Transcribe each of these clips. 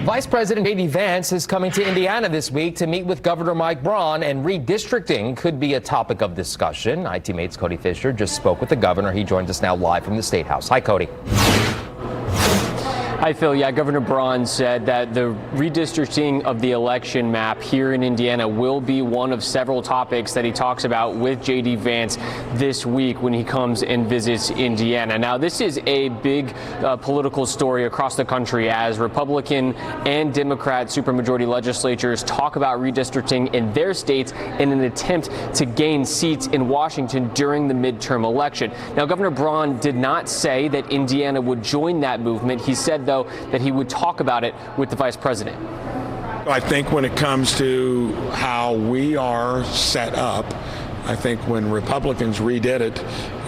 Vice President JD Vance is coming to Indiana this week to meet with Governor Mike Braun, and redistricting could be a topic of discussion. IT Mate's Cody Fisher just spoke with the governor. He joins us now live from the State House. Hi, Cody. Hi, Phil. Yeah, Governor Braun said that the redistricting of the election map here in Indiana will be one of several topics that he talks about with JD Vance this week when he comes and visits Indiana. Now, this is a big political story across the country as Republican and Democrat supermajority legislatures talk about redistricting in their states in an attempt to gain seats in Washington during the midterm election. Now, Governor Braun did not say that Indiana would join that movement. He said, though, that he would talk about it with the vice president. I think when it comes to how we are set up, I think when Republicans redid it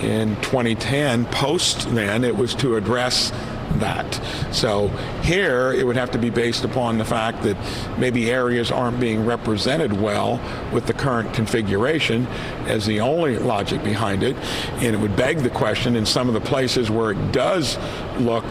in 2010, post then, it was to address that. So here it would have to be based upon the fact that maybe areas aren't being represented well with the current configuration as the only logic behind it. And it would beg the question in some of the places where it does look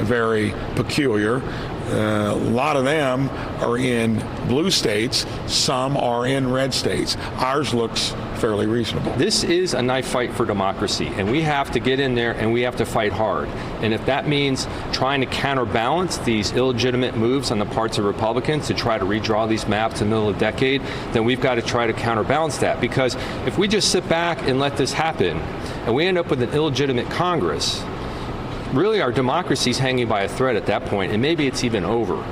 very peculiar. A lot of them are in blue states, some are in red states. Ours looks fairly reasonable. This is a knife fight for democracy, and we have to get in there and we have to fight hard. And if that means trying to counterbalance these illegitimate moves on the parts of Republicans to try to redraw these maps in the middle of the decade, then we've got to try to counterbalance that. Because if we just sit back and let this happen, and we end up with an illegitimate Congress, really our democracy is hanging by a thread at that point, and maybe it's even over.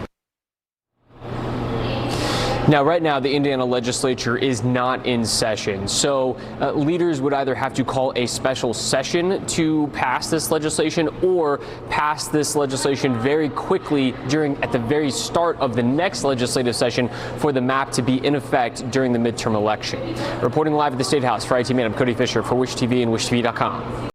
Now, right now, the Indiana legislature is not in session, so leaders would either have to call a special session to pass this legislation or pass this legislation very quickly at the very start of the next legislative session for the map to be in effect during the midterm election. Reporting live at the State House for IT Man, I'm Cody Fisher for Wish TV and WishTV.com.